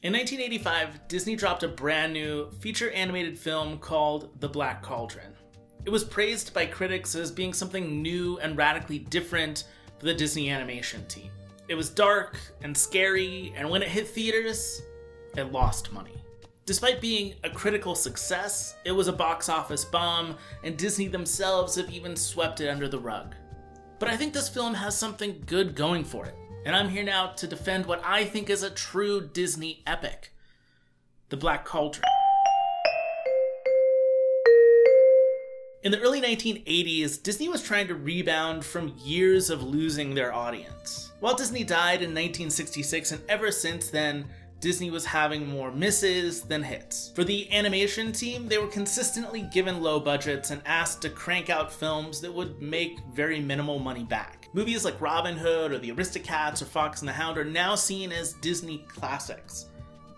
In 1985, Disney dropped a brand new feature animated film called The Black Cauldron. It was praised by critics as being something new and radically different for the Disney animation team. It was dark and scary, and when it hit theaters, it lost money. Despite being a critical success, it was a box office bomb, and Disney themselves have even swept it under the rug. But I think this film has something good going for it, and I'm here now to defend what I think is a true Disney epic, The Black Cauldron. In the early 1980s, Disney was trying to rebound from years of losing their audience. Walt Disney died in 1966, and ever since then, Disney was having more misses than hits. For the animation team, they were consistently given low budgets and asked to crank out films that would make very minimal money back. Movies like Robin Hood or The Aristocats or Fox and the Hound are now seen as Disney classics.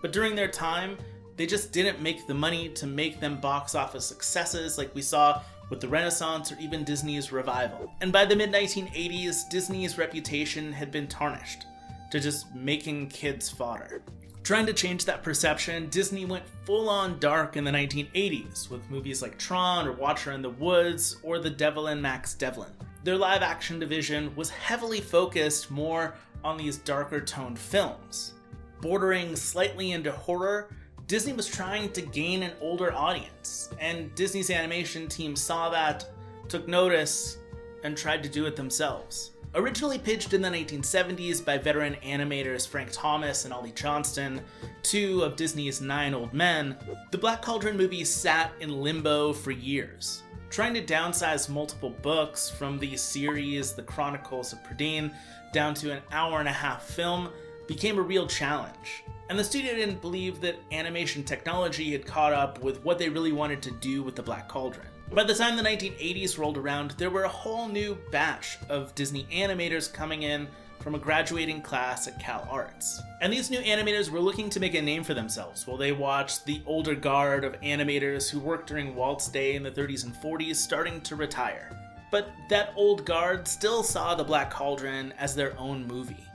But during their time, they just didn't make the money to make them box office successes like we saw with the Renaissance or even Disney's revival. And by the mid-1980s, Disney's reputation had been tarnished to just making kids fodder. Trying to change that perception, Disney went full-on dark in the 1980s with movies like Tron or Watcher in the Woods or The Devil and Max Devlin. Their live-action division was heavily focused more on these darker-toned films. Bordering slightly into horror, Disney was trying to gain an older audience, and Disney's animation team saw that, took notice, and tried to do it themselves. Originally pitched in the 1970s by veteran animators Frank Thomas and Ollie Johnston, two of Disney's 9 old men, the Black Cauldron movie sat in limbo for years. Trying to downsize multiple books from the series The Chronicles of Prydain down to an hour-and-a-half film became a real challenge. And the studio didn't believe that animation technology had caught up with what they really wanted to do with the Black Cauldron. By the time the 1980s rolled around, there were a whole new batch of Disney animators coming in from a graduating class at Cal Arts. And these new animators were looking to make a name for themselves while they watched the older guard of animators who worked during Walt's day in the 30s and 40s starting to retire. But that old guard still saw the Black Cauldron as their own movie,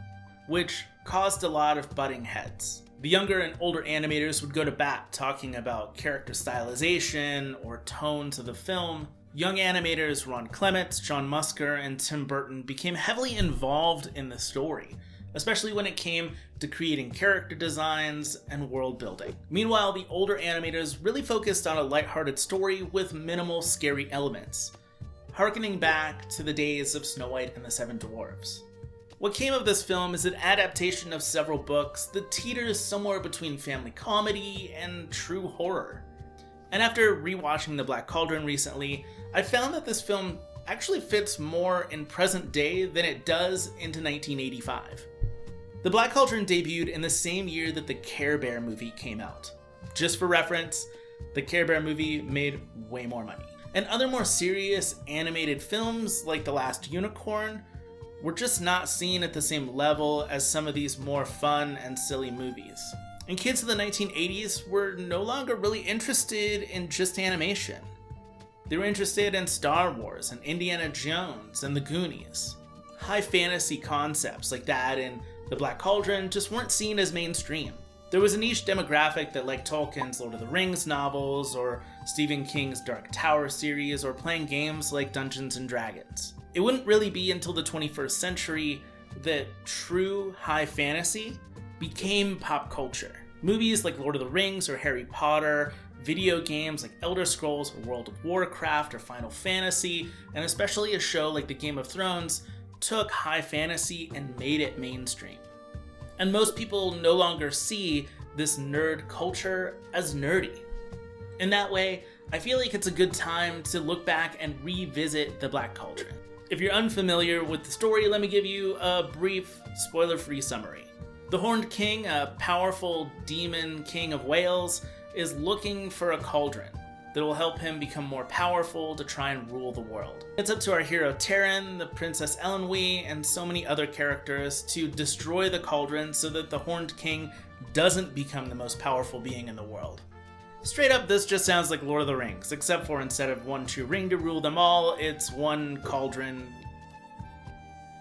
which caused a lot of butting heads. The younger and older animators would go to bat talking about character stylization or tones of the film. Young animators Ron Clements, John Musker, and Tim Burton became heavily involved in the story, especially when it came to creating character designs and world building. Meanwhile, the older animators really focused on a lighthearted story with minimal scary elements, harkening back to the days of Snow White and the Seven Dwarfs. What came of this film is an adaptation of several books that teeters somewhere between family comedy and true horror. And after rewatching The Black Cauldron recently, I found that this film actually fits more in present day than it does into 1985. The Black Cauldron debuted in the same year that the Care Bear movie came out. Just for reference, the Care Bear movie made way more money. And other more serious animated films like The Last Unicorn were just not seen at the same level as some of these more fun and silly movies. And kids of the 1980s were no longer really interested in just animation. They were interested in Star Wars and Indiana Jones and the Goonies. High fantasy concepts like that in The Black Cauldron just weren't seen as mainstream. There was a niche demographic that liked Tolkien's Lord of the Rings novels or Stephen King's Dark Tower series or playing games like Dungeons and Dragons. It wouldn't really be until the 21st century that true high fantasy became pop culture. Movies like Lord of the Rings or Harry Potter, video games like Elder Scrolls or World of Warcraft or Final Fantasy, and especially a show like The Game of Thrones, took high fantasy and made it mainstream. And most people no longer see this nerd culture as nerdy. In that way, I feel like it's a good time to look back and revisit The Black Cauldron. If you're unfamiliar with the story, let me give you a brief, spoiler-free summary. The Horned King, a powerful demon king of Wales, is looking for a cauldron that will help him become more powerful to try and rule the world. It's up to our hero Taran, the Princess Elenwe, and so many other characters to destroy the cauldron so that the Horned King doesn't become the most powerful being in the world. Straight up, this just sounds like Lord of the Rings, except for instead of one true ring to rule them all, it's one cauldron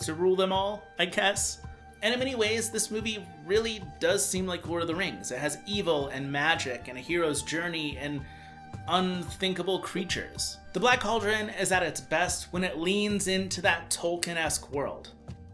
to rule them all, I guess. And in many ways, this movie really does seem like Lord of the Rings. It has evil and magic and a hero's journey and unthinkable creatures. The Black Cauldron is at its best when it leans into that Tolkien-esque world,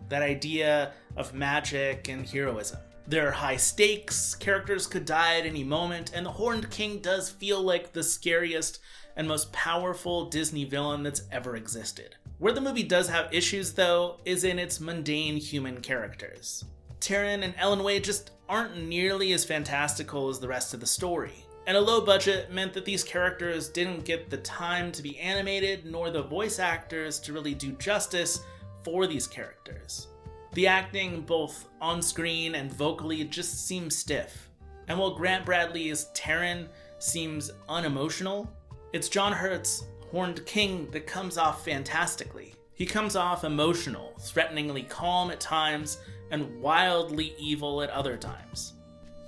that idea of magic and heroism. There are high stakes, characters could die at any moment, and the Horned King does feel like the scariest and most powerful Disney villain that's ever existed. Where the movie does have issues, though, is in its mundane human characters. Taran and Elenway just aren't nearly as fantastical as the rest of the story. And a low budget meant that these characters didn't get the time to be animated, nor the voice actors to really do justice for these characters. The acting, both on screen and vocally, just seems stiff. And while Grant Bradley's Taran seems unemotional, it's John Hurt's Horned King that comes off fantastically. He comes off emotional, threateningly calm at times, and wildly evil at other times.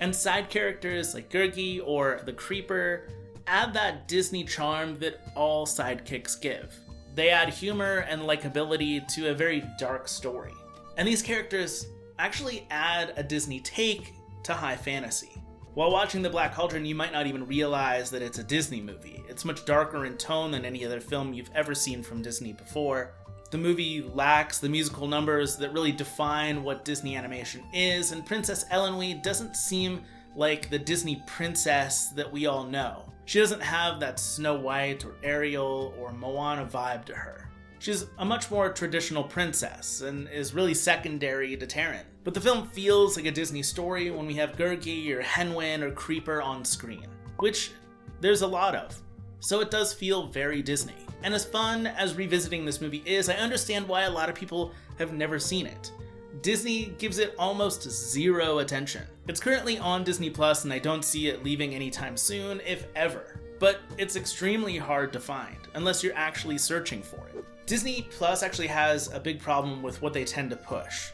And side characters like Gurgi or the Creeper add that Disney charm that all sidekicks give. They add humor and likability to a very dark story. And these characters actually add a Disney take to high fantasy. While watching The Black Cauldron, you might not even realize that it's a Disney movie. It's much darker in tone than any other film you've ever seen from Disney before. The movie lacks the musical numbers that really define what Disney animation is, and Princess Elenway doesn't seem like the Disney princess that we all know. She doesn't have that Snow White or Ariel or Moana vibe to her. She's a much more traditional princess and is really secondary to Taran. But the film feels like a Disney story when we have Gurgi or Henwin or Creeper on screen, which there's a lot of. So it does feel very Disney. And as fun as revisiting this movie is, I understand why a lot of people have never seen it. Disney gives it almost zero attention. It's currently on Disney Plus and I don't see it leaving anytime soon, if ever. But it's extremely hard to find, unless you're actually searching for it. Disney Plus actually has a big problem with what they tend to push.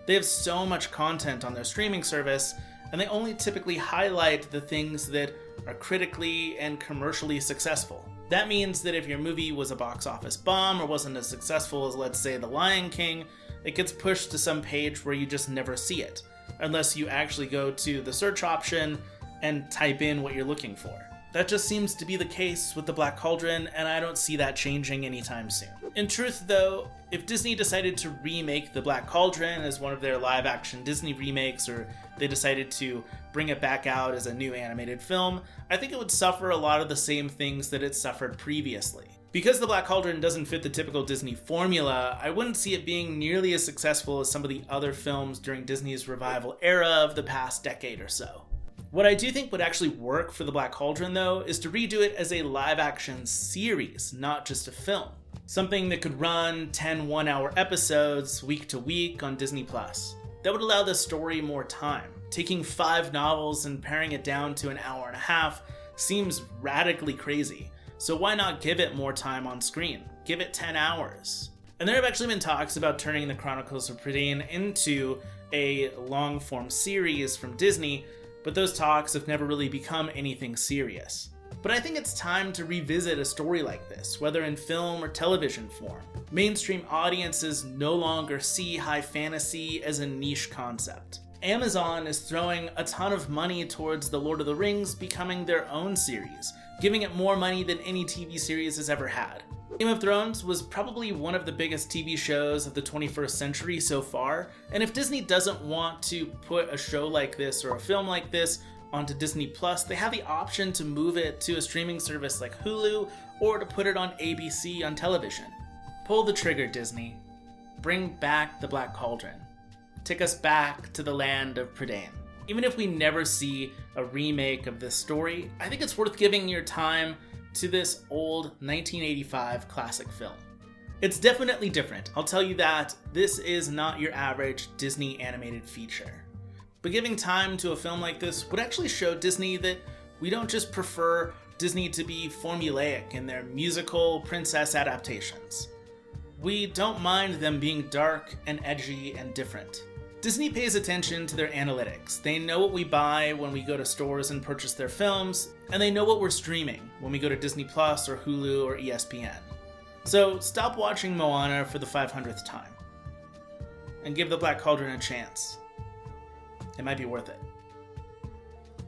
They have so much content on their streaming service, and they only typically highlight the things that are critically and commercially successful. That means that if your movie was a box office bomb or wasn't as successful as, let's say, The Lion King, it gets pushed to some page where you just never see it, unless you actually go to the search option and type in what you're looking for. That just seems to be the case with The Black Cauldron, and I don't see that changing anytime soon. In truth, though, if Disney decided to remake The Black Cauldron as one of their live-action Disney remakes, or they decided to bring it back out as a new animated film, I think it would suffer a lot of the same things that it suffered previously. Because The Black Cauldron doesn't fit the typical Disney formula, I wouldn't see it being nearly as successful as some of the other films during Disney's revival era of the past decade or so. What I do think would actually work for The Black Cauldron, though, is to redo it as a live-action series, not just a film. Something that could run 10 one-hour episodes week to week on Disney+. That would allow the story more time. Taking 5 novels and paring it down to an hour and a half seems radically crazy, so why not give it more time on screen? Give it 10 hours. And there have actually been talks about turning the Chronicles of Prydain into a long-form series from Disney, but those talks have never really become anything serious. But I think it's time to revisit a story like this, whether in film or television form. Mainstream audiences no longer see high fantasy as a niche concept. Amazon is throwing a ton of money towards The Lord of the Rings becoming their own series, giving it more money than any TV series has ever had. Game of Thrones was probably one of the biggest TV shows of the 21st century so far, and if Disney doesn't want to put a show like this or a film like this onto Disney Plus, they have the option to move it to a streaming service like Hulu or to put it on ABC on television. Pull the trigger, Disney. Bring back The Black Cauldron. Take us back to the land of Prydain. Even if we never see a remake of this story, I think it's worth giving your time to this old 1985 classic film. It's definitely different, I'll tell you that. This is not your average Disney animated feature. But giving time to a film like this would actually show Disney that we don't just prefer Disney to be formulaic in their musical princess adaptations. We don't mind them being dark and edgy and different. Disney pays attention to their analytics. They know what we buy when we go to stores and purchase their films, and they know what we're streaming when we go to Disney Plus or Hulu or ESPN. So stop watching Moana for the 500th time. and give the Black Cauldron a chance. It might be worth it.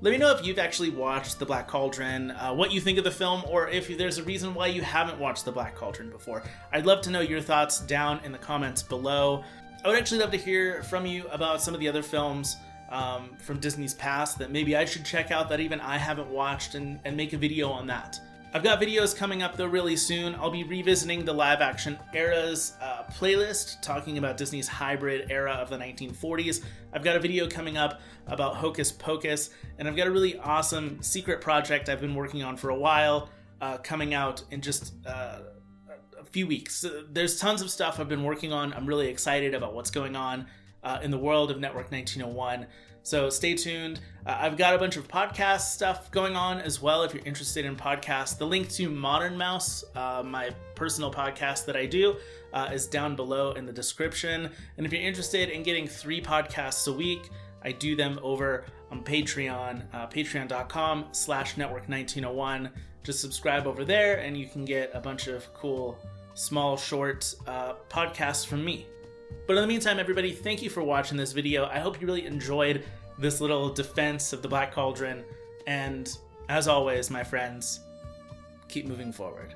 Let me know if you've actually watched The Black Cauldron, what you think of the film, or if there's a reason why you haven't watched The Black Cauldron before. I'd love to know your thoughts down in the comments below. I would actually love to hear from you about some of the other films from Disney's past that maybe I should check out that even I haven't watched and make a video on that. I've got videos coming up though really soon. I'll be revisiting the live action eras playlist, talking about Disney's hybrid era of the 1940s. I've got a video coming up about Hocus Pocus, and I've got a really awesome secret project I've been working on for a while coming out in just a few weeks. There's tons of stuff I've been working on. I'm really excited about what's going on in the world of Network 1901. So stay tuned. I've got a bunch of podcast stuff going on as well if you're interested in podcasts. The link to Modern Mouse, my personal podcast that I do, is down below in the description. And if you're interested in getting 3 podcasts a week, I do them over on Patreon, patreon.com/network1901. Just subscribe over there and you can get a bunch of cool, small, short podcasts from me. But in the meantime, everybody, thank you for watching this video. I hope you really enjoyed this little defense of the Black Cauldron. And as always, my friends, keep moving forward.